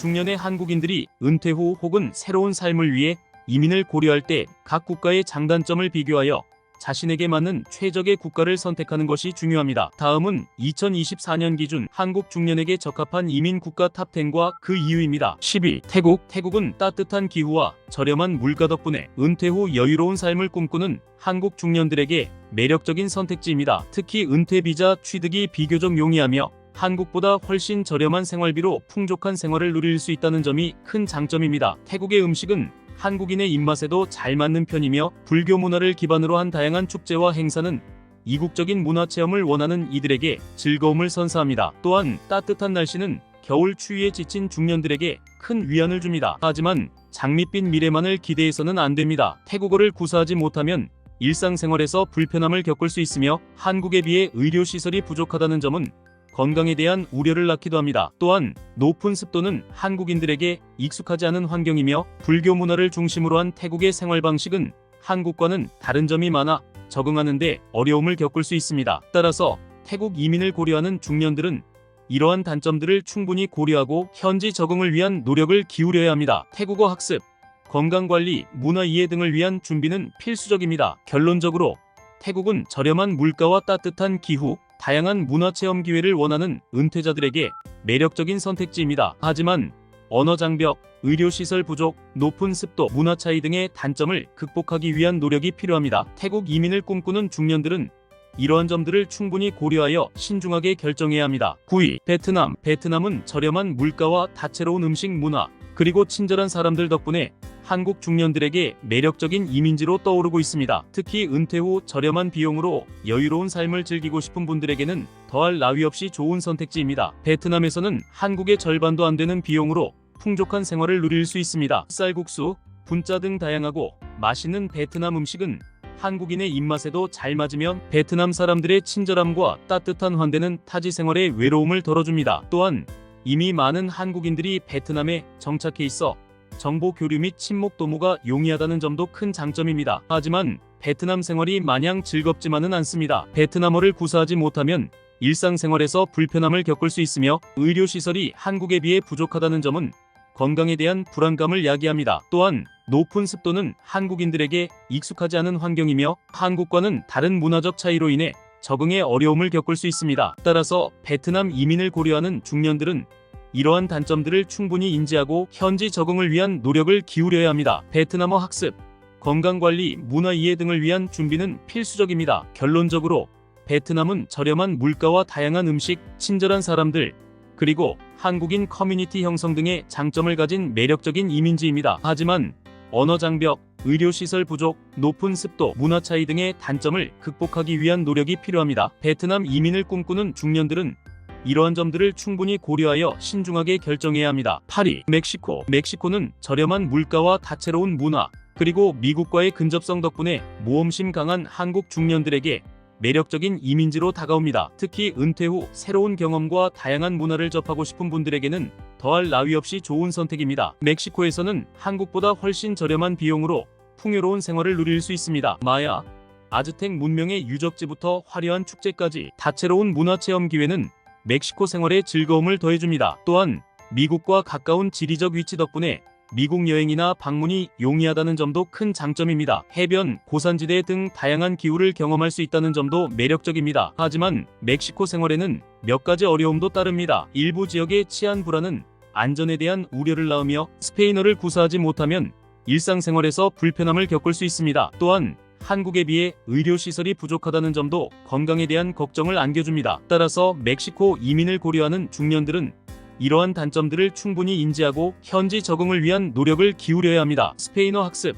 중년의 한국인들이 은퇴 후 혹은 새로운 삶을 위해 이민을 고려할 때 각 국가의 장단점을 비교하여 자신에게 맞는 최적의 국가를 선택하는 것이 중요합니다. 다음은 2024년 기준 한국 중년에게 적합한 이민 국가 탑10과 그 이유입니다. 10위 태국. 태국은 따뜻한 기후와 저렴한 물가 덕분에 은퇴 후 여유로운 삶을 꿈꾸는 한국 중년들에게 매력적인 선택지입니다. 특히 은퇴 비자 취득이 비교적 용이하며 한국보다 훨씬 저렴한 생활비로 풍족한 생활을 누릴 수 있다는 점이 큰 장점입니다. 태국의 음식은 한국인의 입맛에도 잘 맞는 편이며 불교 문화를 기반으로 한 다양한 축제와 행사는 이국적인 문화 체험을 원하는 이들에게 즐거움을 선사합니다. 또한 따뜻한 날씨는 겨울 추위에 지친 중년들에게 큰 위안을 줍니다. 하지만 장밋빛 미래만을 기대해서는 안 됩니다. 태국어를 구사하지 못하면 일상생활에서 불편함을 겪을 수 있으며 한국에 비해 의료시설이 부족하다는 점은 건강에 대한 우려를 낳기도 합니다. 또한 높은 습도는 한국인들에게 익숙하지 않은 환경이며 불교 문화를 중심으로 한 태국의 생활 방식은 한국과는 다른 점이 많아 적응하는 데 어려움을 겪을 수 있습니다. 따라서 태국 이민을 고려하는 중년들은 이러한 단점들을 충분히 고려하고 현지 적응을 위한 노력을 기울여야 합니다. 태국어 학습, 건강관리, 문화 이해 등을 위한 준비는 필수적입니다. 결론적으로 태국은 저렴한 물가와 따뜻한 기후, 다양한 문화체험 기회를 원하는 은퇴자들에게 매력적인 선택지입니다. 하지만 언어 장벽, 의료시설 부족, 높은 습도, 문화 차이 등의 단점을 극복하기 위한 노력이 필요합니다. 태국 이민을 꿈꾸는 중년들은 이러한 점들을 충분히 고려하여 신중하게 결정해야 합니다. 9위 베트남. 베트남은 저렴한 물가와 다채로운 음식 문화, 그리고 친절한 사람들 덕분에 한국 중년들에게 매력적인 이민지로 떠오르고 있습니다. 특히 은퇴 후 저렴한 비용으로 여유로운 삶을 즐기고 싶은 분들에게는 더할 나위 없이 좋은 선택지입니다. 베트남에서는 한국의 절반도 안 되는 비용으로 풍족한 생활을 누릴 수 있습니다. 쌀국수, 분짜 등 다양하고 맛있는 베트남 음식은 한국인의 입맛에도 잘 맞으며 베트남 사람들의 친절함과 따뜻한 환대는 타지 생활의 외로움을 덜어줍니다. 또한 이미 많은 한국인들이 베트남에 정착해 있어 정보 교류 및 친목 도모가 용이하다는 점도 큰 장점입니다. 하지만 베트남 생활이 마냥 즐겁지만은 않습니다. 베트남어를 구사하지 못하면 일상생활에서 불편함을 겪을 수 있으며 의료시설이 한국에 비해 부족하다는 점은 건강에 대한 불안감을 야기합니다. 또한 높은 습도는 한국인들에게 익숙하지 않은 환경이며 한국과는 다른 문화적 차이로 인해 적응에 어려움을 겪을 수 있습니다. 따라서 베트남 이민을 고려하는 중년들은 이러한 단점들을 충분히 인지하고 현지 적응을 위한 노력을 기울여야 합니다. 베트남어 학습, 건강관리, 문화 이해 등을 위한 준비는 필수적입니다. 결론적으로 베트남은 저렴한 물가와 다양한 음식, 친절한 사람들, 그리고 한국인 커뮤니티 형성 등의 장점을 가진 매력적인 이민지입니다. 하지만 언어 장벽, 의료시설 부족, 높은 습도, 문화 차이 등의 단점을 극복하기 위한 노력이 필요합니다. 베트남 이민을 꿈꾸는 중년들은 이러한 점들을 충분히 고려하여 신중하게 결정해야 합니다. 8위 멕시코. 멕시코는 저렴한 물가와 다채로운 문화, 그리고 미국과의 근접성 덕분에 모험심 강한 한국 중년들에게 매력적인 이민지로 다가옵니다. 특히 은퇴 후 새로운 경험과 다양한 문화를 접하고 싶은 분들에게는 더할 나위 없이 좋은 선택입니다. 멕시코에서는 한국보다 훨씬 저렴한 비용으로 풍요로운 생활을 누릴 수 있습니다. 마야, 아즈텍 문명의 유적지부터 화려한 축제까지 다채로운 문화체험 기회는 멕시코 생활에 즐거움을 더해줍니다. 또한 미국과 가까운 지리적 위치 덕분에 미국 여행이나 방문이 용이하다는 점도 큰 장점입니다. 해변, 고산지대 등 다양한 기후를 경험할 수 있다는 점도 매력적입니다. 하지만 멕시코 생활에는 몇 가지 어려움도 따릅니다. 일부 지역의 치안 불안은 안전에 대한 우려를 낳으며 스페인어를 구사하지 못하면 일상생활에서 불편함을 겪을 수 있습니다. 또한 한국에 비해 의료시설이 부족하다는 점도 건강에 대한 걱정을 안겨줍니다. 따라서 멕시코 이민을 고려하는 중년들은 이러한 단점들을 충분히 인지하고 현지 적응을 위한 노력을 기울여야 합니다. 스페인어 학습,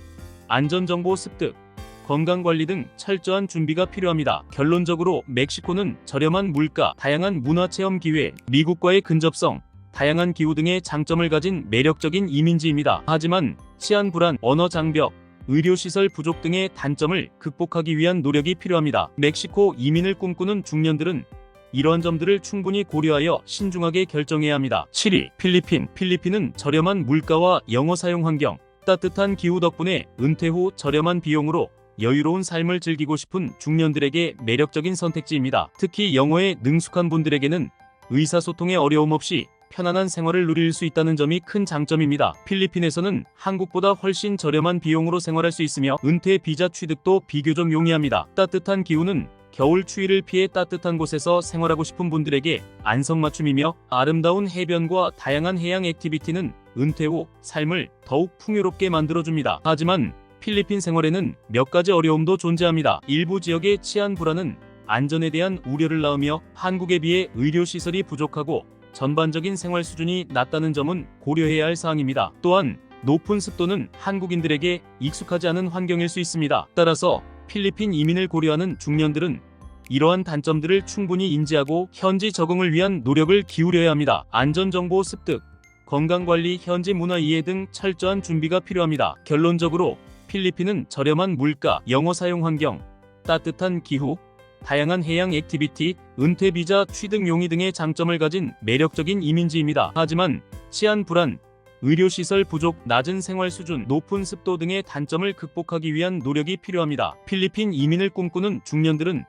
안전정보 습득, 건강관리 등 철저한 준비가 필요합니다. 결론적으로 멕시코는 저렴한 물가, 다양한 문화체험 기회, 미국과의 근접성, 다양한 기후 등의 장점을 가진 매력적인 이민지입니다. 하지만 치안 불안, 언어 장벽, 의료시설 부족 등의 단점을 극복하기 위한 노력이 필요합니다. 멕시코 이민을 꿈꾸는 중년들은 이러한 점들을 충분히 고려하여 신중하게 결정해야 합니다. 7위 필리핀. 필리핀은 저렴한 물가와 영어 사용 환경, 따뜻한 기후 덕분에 은퇴 후 저렴한 비용으로 여유로운 삶을 즐기고 싶은 중년들에게 매력적인 선택지입니다. 특히 영어에 능숙한 분들에게는 의사소통에 어려움 없이 편안한 생활을 누릴 수 있다는 점이 큰 장점입니다. 필리핀에서는 한국보다 훨씬 저렴한 비용으로 생활할 수 있으며 은퇴 비자 취득도 비교적 용이합니다. 따뜻한 기후는 겨울 추위를 피해 따뜻한 곳에서 생활하고 싶은 분들에게 안성맞춤이며 아름다운 해변과 다양한 해양 액티비티는 은퇴 후 삶을 더욱 풍요롭게 만들어줍니다. 하지만 필리핀 생활에는 몇 가지 어려움도 존재합니다. 일부 지역의 치안 불안은 안전에 대한 우려를 낳으며 한국에 비해 의료시설이 부족하고 전반적인 생활 수준이 낮다는 점은 고려해야 할 사항입니다. 또한 높은 습도는 한국인들에게 익숙하지 않은 환경일 수 있습니다. 따라서 필리핀 이민을 고려하는 중년들은 이러한 단점들을 충분히 인지하고 현지 적응을 위한 노력을 기울여야 합니다. 안전정보 습득, 건강관리, 현지 문화 이해 등 철저한 준비가 필요합니다. 결론적으로 필리핀은 저렴한 물가, 영어 사용 환경, 따뜻한 기후, 다양한 해양 액티비티, 은퇴 비자 취득 용이 등의 장점을 가진 매력적인 이민지입니다. 하지만 치안 불안, 의료시설 부족, 낮은 생활 수준, 높은 습도 등의 단점을 극복하기 위한 노력이 필요합니다. 필리핀 이민을 꿈꾸는 중년들은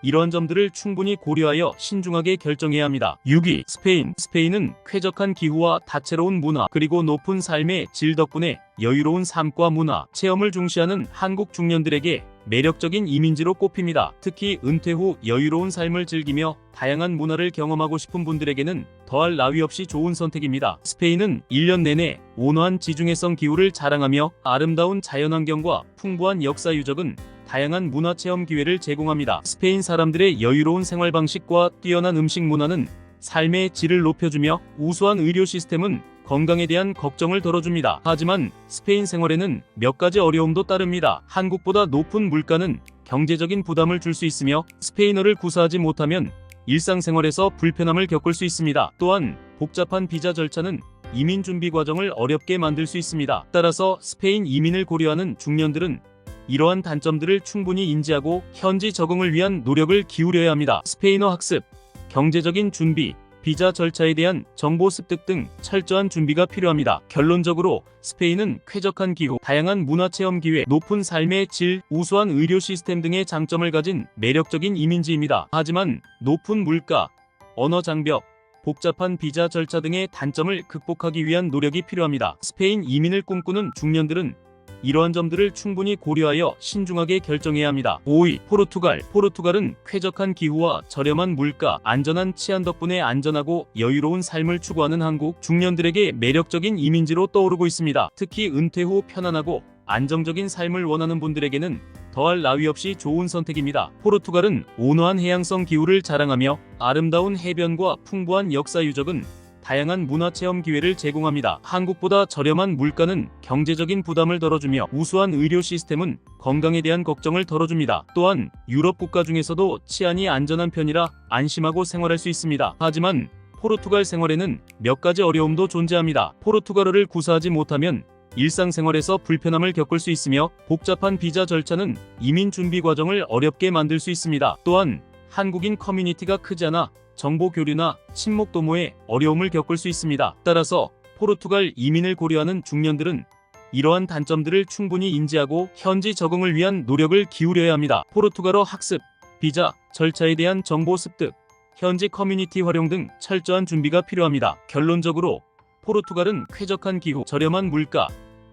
이러한 점들을 충분히 고려하여 신중하게 결정해야 합니다. 6위, 스페인. 스페인은 쾌적한 기후와 다채로운 문화, 그리고 높은 삶의 질 덕분에 여유로운 삶과 문화, 체험을 중시하는 한국 중년들에게 매력적인 이민지로 꼽힙니다. 특히 은퇴 후 여유로운 삶을 즐기며 다양한 문화를 경험하고 싶은 분들에게는 더할 나위 없이 좋은 선택입니다. 스페인은 1년 내내 온화한 지중해성 기후를 자랑하며 아름다운 자연환경과 풍부한 역사 유적은 다양한 문화체험 기회를 제공합니다. 스페인 사람들의 여유로운 생활 방식과 뛰어난 음식 문화는 삶의 질을 높여주며 우수한 의료 시스템은 건강에 대한 걱정을 덜어줍니다. 하지만 스페인 생활에는 몇 가지 어려움도 따릅니다. 한국보다 높은 물가는 경제적인 부담을 줄 수 있으며 스페인어를 구사하지 못하면 일상생활에서 불편함을 겪을 수 있습니다. 또한 복잡한 비자 절차는 이민 준비 과정을 어렵게 만들 수 있습니다. 따라서 스페인 이민을 고려하는 중년들은 이러한 단점들을 충분히 인지하고 현지 적응을 위한 노력을 기울여야 합니다. 스페인어 학습, 경제적인 준비, 비자 절차에 대한 정보 습득 등 철저한 준비가 필요합니다. 결론적으로 스페인은 쾌적한 기후, 다양한 문화체험 기회, 높은 삶의 질, 우수한 의료 시스템 등의 장점을 가진 매력적인 이민지입니다. 하지만 높은 물가, 언어 장벽, 복잡한 비자 절차 등의 단점을 극복하기 위한 노력이 필요합니다. 스페인 이민을 꿈꾸는 중년들은 이러한 점들을 충분히 고려하여 신중하게 결정해야 합니다. 5위, 포르투갈. 포르투갈은 쾌적한 기후와 저렴한 물가, 안전한 치안 덕분에 안전하고 여유로운 삶을 추구하는 한국 중년들에게 매력적인 이민지로 떠오르고 있습니다. 특히 은퇴 후 편안하고 안정적인 삶을 원하는 분들에게는 더할 나위 없이 좋은 선택입니다. 포르투갈은 온화한 해양성 기후를 자랑하며 아름다운 해변과 풍부한 역사 유적은 다양한 문화체험 기회를 제공합니다. 한국보다 저렴한 물가는 경제적인 부담을 덜어주며 우수한 의료 시스템은 건강에 대한 걱정을 덜어줍니다. 또한 유럽 국가 중에서도 치안이 안전한 편이라 안심하고 생활할 수 있습니다. 하지만 포르투갈 생활에는 몇 가지 어려움도 존재합니다. 포르투갈어를 구사하지 못하면 일상생활에서 불편함을 겪을 수 있으며 복잡한 비자 절차는 이민 준비 과정을 어렵게 만들 수 있습니다. 또한 한국인 커뮤니티가 크지 않아 정보 교류나 친목 도모에 어려움을 겪을 수 있습니다. 따라서 포르투갈 이민을 고려하는 중년들은 이러한 단점들을 충분히 인지하고 현지 적응을 위한 노력을 기울여야 합니다. 포르투갈어 학습, 비자, 절차에 대한 정보 습득, 현지 커뮤니티 활용 등 철저한 준비가 필요합니다. 결론적으로 포르투갈은 쾌적한 기후, 저렴한 물가,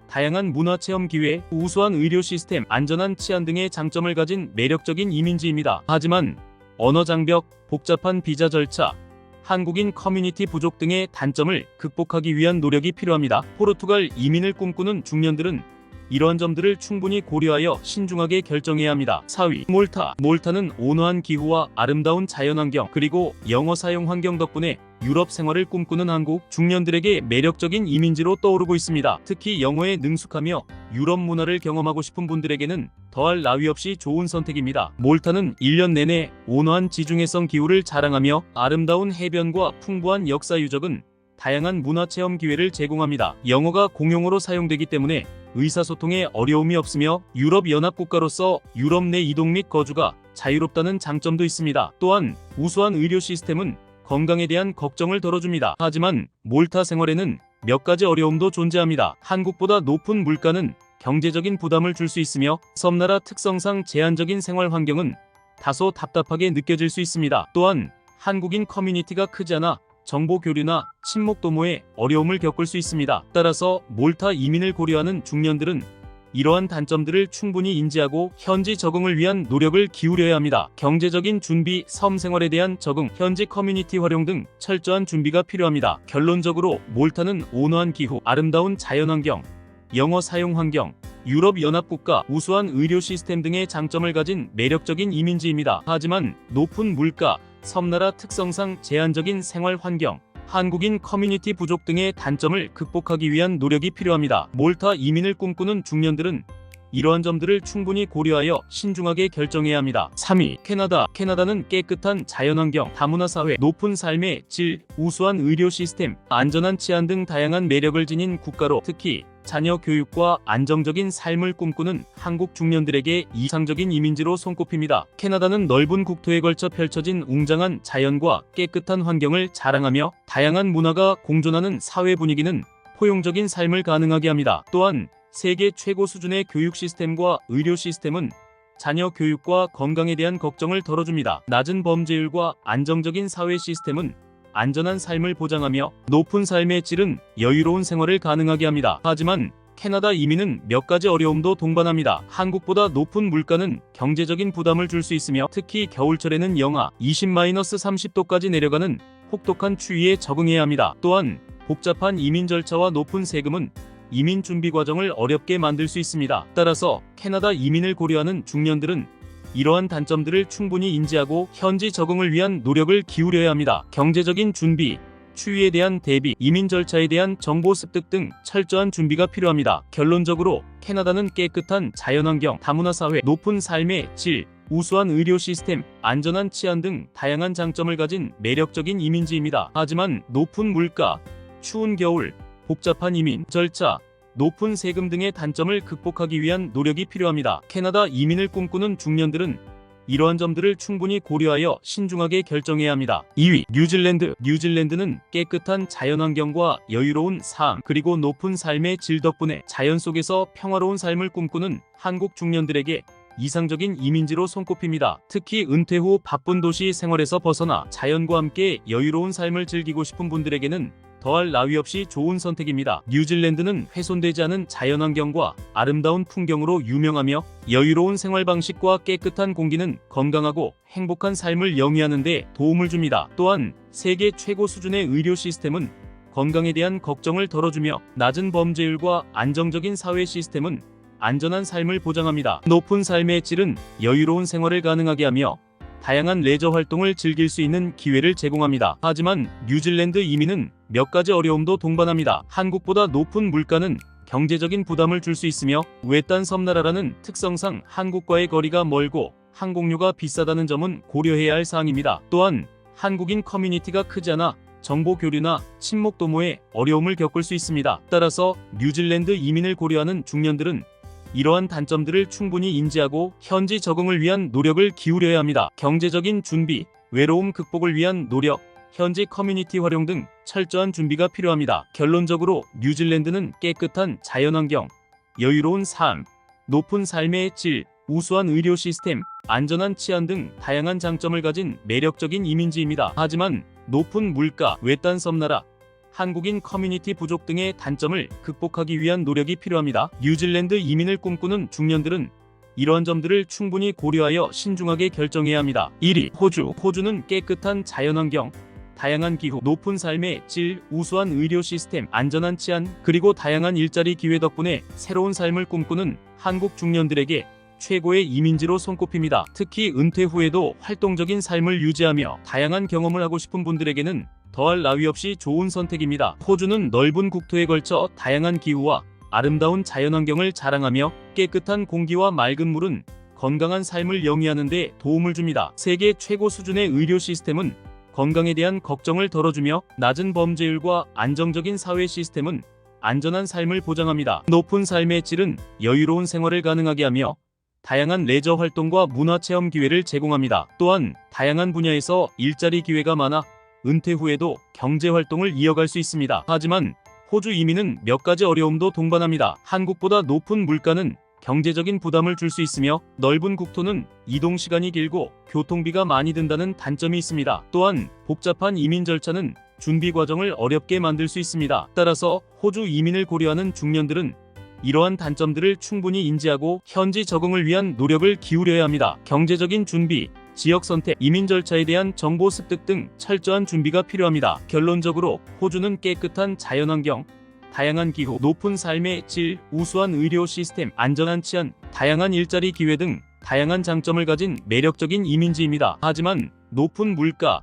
다양한 문화체험 기회, 우수한 의료 시스템, 안전한 치안 등의 장점을 가진 매력적인 이민지입니다. 하지만 언어 장벽, 복잡한 비자 절차, 한국인 커뮤니티 부족 등의 단점을 극복하기 위한 노력이 필요합니다. 포르투갈 이민을 꿈꾸는 중년들은 이러한 점들을 충분히 고려하여 신중하게 결정해야 합니다. 4위, 몰타. 몰타는 온화한 기후와 아름다운 자연환경, 그리고 영어 사용 환경 덕분에 유럽 생활을 꿈꾸는 한국 중년들에게 매력적인 이민지로 떠오르고 있습니다. 특히 영어에 능숙하며 유럽 문화를 경험하고 싶은 분들에게는 더할 나위 없이 좋은 선택입니다. 몰타는 1년 내내 온화한 지중해성 기후를 자랑하며 아름다운 해변과 풍부한 역사 유적은 다양한 문화체험 기회를 제공합니다. 영어가 공용어로 사용되기 때문에 의사소통에 어려움이 없으며 유럽연합국가로서 유럽 내 이동 및 거주가 자유롭다는 장점도 있습니다. 또한 우수한 의료 시스템은 건강에 대한 걱정을 덜어줍니다. 하지만 몰타 생활에는 몇 가지 어려움도 존재합니다. 한국보다 높은 물가는 경제적인 부담을 줄 수 있으며 섬나라 특성상 제한적인 생활 환경은 다소 답답하게 느껴질 수 있습니다. 또한 한국인 커뮤니티가 크지 않아 정보 교류나 친목 도모에 어려움을 겪을 수 있습니다. 따라서 몰타 이민을 고려하는 중년들은 이러한 단점들을 충분히 인지하고 현지 적응을 위한 노력을 기울여야 합니다. 경제적인 준비, 섬 생활에 대한 적응, 현지 커뮤니티 활용 등 철저한 준비가 필요합니다. 결론적으로 몰타는 온화한 기후, 아름다운 자연환경, 영어 사용 환경, 유럽연합국가, 우수한 의료 시스템 등의 장점을 가진 매력적인 이민지입니다. 하지만 높은 물가, 섬나라 특성상 제한적인 생활 환경, 한국인 커뮤니티 부족 등의 단점을 극복하기 위한 노력이 필요합니다. 몰타 이민을 꿈꾸는 중년들은 이러한 점들을 충분히 고려하여 신중하게 결정해야 합니다. 3위, 캐나다. 캐나다는 깨끗한 자연환경, 다문화 사회, 높은 삶의 질, 우수한 의료 시스템, 안전한 치안 등 다양한 매력을 지닌 국가로 특히 자녀 교육과 안정적인 삶을 꿈꾸는 한국 중년들에게 이상적인 이민지로 손꼽힙니다. 캐나다는 넓은 국토에 걸쳐 펼쳐진 웅장한 자연과 깨끗한 환경을 자랑하며 다양한 문화가 공존하는 사회 분위기는 포용적인 삶을 가능하게 합니다. 또한 세계 최고 수준의 교육 시스템과 의료 시스템은 자녀 교육과 건강에 대한 걱정을 덜어줍니다. 낮은 범죄율과 안정적인 사회 시스템은 안전한 삶을 보장하며 높은 삶의 질은 여유로운 생활을 가능하게 합니다. 하지만 캐나다 이민은 몇 가지 어려움도 동반합니다. 한국보다 높은 물가는 경제적인 부담을 줄 수 있으며 특히 겨울철에는 영하 20-30도까지 내려가는 혹독한 추위에 적응해야 합니다. 또한 복잡한 이민 절차와 높은 세금은 이민 준비 과정을 어렵게 만들 수 있습니다. 따라서 캐나다 이민을 고려하는 중년들은 이러한 단점들을 충분히 인지하고 현지 적응을 위한 노력을 기울여야 합니다. 경제적인 준비, 추위에 대한 대비, 이민 절차에 대한 정보 습득 등 철저한 준비가 필요합니다. 결론적으로 캐나다는 깨끗한 자연환경, 다문화 사회, 높은 삶의 질, 우수한 의료 시스템, 안전한 치안 등 다양한 장점을 가진 매력적인 이민지입니다. 하지만 높은 물가, 추운 겨울, 복잡한 이민 절차, 높은 세금 등의 단점을 극복하기 위한 노력이 필요합니다. 캐나다 이민을 꿈꾸는 중년들은 이러한 점들을 충분히 고려하여 신중하게 결정해야 합니다. 2위, 뉴질랜드. 뉴질랜드는 깨끗한 자연환경과 여유로운 삶, 그리고 높은 삶의 질 덕분에 자연 속에서 평화로운 삶을 꿈꾸는 한국 중년들에게 이상적인 이민지로 손꼽힙니다. 특히 은퇴 후 바쁜 도시 생활에서 벗어나 자연과 함께 여유로운 삶을 즐기고 싶은 분들에게는 더할 나위 없이 좋은 선택입니다. 뉴질랜드는 훼손되지 않은 자연환경과 아름다운 풍경으로 유명하며 여유로운 생활 방식과 깨끗한 공기는 건강하고 행복한 삶을 영위하는 데 도움을 줍니다. 또한 세계 최고 수준의 의료 시스템은 건강에 대한 걱정을 덜어주며 낮은 범죄율과 안정적인 사회 시스템은 안전한 삶을 보장합니다. 높은 삶의 질은 여유로운 생활을 가능하게 하며 다양한 레저 활동을 즐길 수 있는 기회를 제공합니다. 하지만 뉴질랜드 이민은 몇 가지 어려움도 동반합니다. 한국보다 높은 물가는 경제적인 부담을 줄 수 있으며 외딴 섬나라라는 특성상 한국과의 거리가 멀고 항공료가 비싸다는 점은 고려해야 할 사항입니다. 또한 한국인 커뮤니티가 크지 않아 정보 교류나 친목 도모에 어려움을 겪을 수 있습니다. 따라서 뉴질랜드 이민을 고려하는 중년들은 이러한 단점들을 충분히 인지하고 현지 적응을 위한 노력을 기울여야 합니다. 경제적인 준비, 외로움 극복을 위한 노력, 현지 커뮤니티 활용 등 철저한 준비가 필요합니다. 결론적으로 뉴질랜드는 깨끗한 자연환경, 여유로운 삶, 높은 삶의 질, 우수한 의료 시스템, 안전한 치안 등 다양한 장점을 가진 매력적인 이민지입니다. 하지만 높은 물가, 외딴 섬나라, 한국인 커뮤니티 부족 등의 단점을 극복하기 위한 노력이 필요합니다. 뉴질랜드 이민을 꿈꾸는 중년들은 이러한 점들을 충분히 고려하여 신중하게 결정해야 합니다. 1위, 호주. 호주는 깨끗한 자연환경, 다양한 기후, 높은 삶의 질, 우수한 의료 시스템, 안전한 치안, 그리고 다양한 일자리 기회 덕분에 새로운 삶을 꿈꾸는 한국 중년들에게 최고의 이민지로 손꼽힙니다. 특히 은퇴 후에도 활동적인 삶을 유지하며 다양한 경험을 하고 싶은 분들에게는 더할 나위 없이 좋은 선택입니다. 호주는 넓은 국토에 걸쳐 다양한 기후와 아름다운 자연환경을 자랑하며 깨끗한 공기와 맑은 물은 건강한 삶을 영위하는 데 도움을 줍니다. 세계 최고 수준의 의료 시스템은 건강에 대한 걱정을 덜어주며 낮은 범죄율과 안정적인 사회 시스템은 안전한 삶을 보장합니다. 높은 삶의 질은 여유로운 생활을 가능하게 하며 다양한 레저 활동과 문화 체험 기회를 제공합니다. 또한 다양한 분야에서 일자리 기회가 많아 은퇴 후에도 경제 활동을 이어갈 수 있습니다. 하지만 호주 이민은 몇 가지 어려움도 동반합니다. 한국보다 높은 물가는 경제적인 부담을 줄 수 있으며 넓은 국토는 이동 시간이 길고 교통비가 많이 든다는 단점이 있습니다. 또한 복잡한 이민 절차는 준비 과정을 어렵게 만들 수 있습니다. 따라서 호주 이민을 고려하는 중년들은 이러한 단점들을 충분히 인지하고 현지 적응을 위한 노력을 기울여야 합니다. 경제적인 준비, 지역 선택, 이민 절차에 대한 정보 습득 등 철저한 준비가 필요합니다. 결론적으로 호주는 깨끗한 자연환경, 다양한 기후, 높은 삶의 질, 우수한 의료 시스템, 안전한 치안, 다양한 일자리 기회 등 다양한 장점을 가진 매력적인 이민지입니다. 하지만 높은 물가,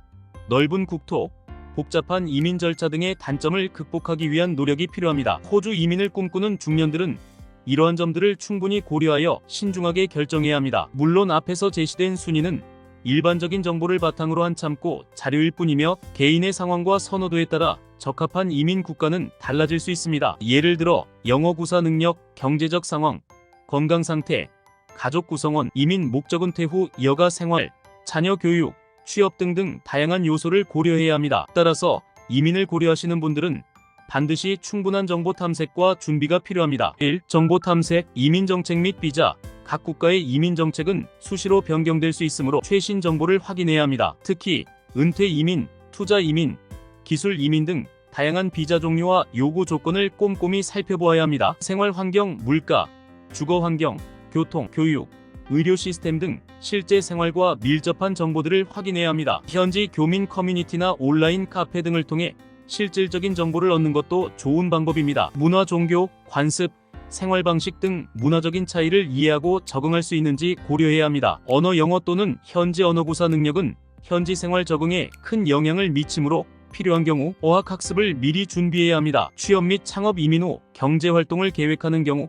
넓은 국토, 복잡한 이민 절차 등의 단점을 극복하기 위한 노력이 필요합니다. 호주 이민을 꿈꾸는 중년들은 이러한 점들을 충분히 고려하여 신중하게 결정해야 합니다. 물론 앞에서 제시된 순위는 일반적인 정보를 바탕으로 한 참고 자료일 뿐이며 개인의 상황과 선호도에 따라 적합한 이민 국가는 달라질 수 있습니다. 예를 들어 영어 구사 능력, 경제적 상황, 건강 상태, 가족 구성원, 이민 목적 은퇴 후 여가 생활, 자녀 교육, 취업 등등 다양한 요소를 고려해야 합니다. 따라서 이민을 고려하시는 분들은 반드시 충분한 정보 탐색과 준비가 필요합니다. 1. 정보 탐색, 이민 정책 및 비자. 각 국가의 이민 정책은 수시로 변경될 수 있으므로 최신 정보를 확인해야 합니다. 특히 은퇴 이민, 투자 이민, 기술 이민 등 다양한 비자 종류와 요구 조건을 꼼꼼히 살펴보아야 합니다. 생활 환경, 물가, 주거 환경, 교통, 교육, 의료 시스템 등 실제 생활과 밀접한 정보들을 확인해야 합니다. 현지 교민 커뮤니티나 온라인 카페 등을 통해 실질적인 정보를 얻는 것도 좋은 방법입니다. 문화, 종교, 관습, 생활 방식 등 문화적인 차이를 이해하고 적응할 수 있는지 고려해야 합니다. 언어, 영어 또는 현지 언어 구사 능력은 현지 생활 적응에 큰 영향을 미치므로 필요한 경우 어학 학습을 미리 준비해야 합니다. 취업 및 창업 이민 후 경제 활동을 계획하는 경우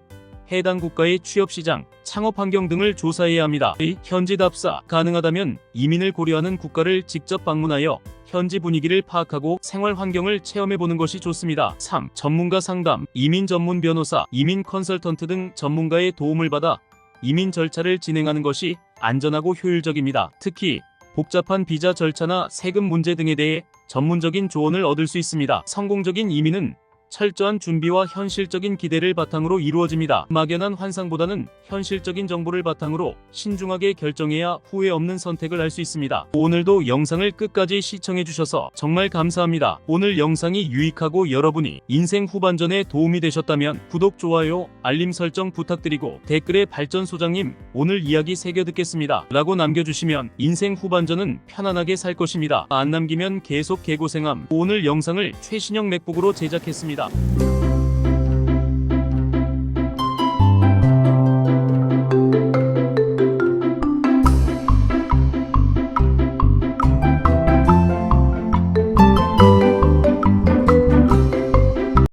해당 국가의 취업 시장, 창업 환경 등을 조사해야 합니다. 현지 답사, 가능하다면 이민을 고려하는 국가를 직접 방문하여 현지 분위기를 파악하고 생활 환경을 체험해보는 것이 좋습니다. 3. 전문가 상담, 이민 전문 변호사, 이민 컨설턴트 등 전문가의 도움을 받아 이민 절차를 진행하는 것이 안전하고 효율적입니다. 특히 복잡한 비자 절차나 세금 문제 등에 대해 전문적인 조언을 얻을 수 있습니다. 성공적인 이민은 철저한 준비와 현실적인 기대를 바탕으로 이루어집니다. 막연한 환상보다는 현실적인 정보를 바탕으로 신중하게 결정해야 후회 없는 선택을 할 수 있습니다. 오늘도 영상을 끝까지 시청해주셔서 정말 감사합니다. 오늘 영상이 유익하고 여러분이 인생 후반전에 도움이 되셨다면 구독, 좋아요, 알림 설정 부탁드리고 댓글에 발전소장님 오늘 이야기 새겨 듣겠습니다 라고 남겨주시면 인생 후반전은 편안하게 살 것입니다. 안 남기면 계속 개고생함. 오늘 영상을 최신형 맥북으로 제작했습니다.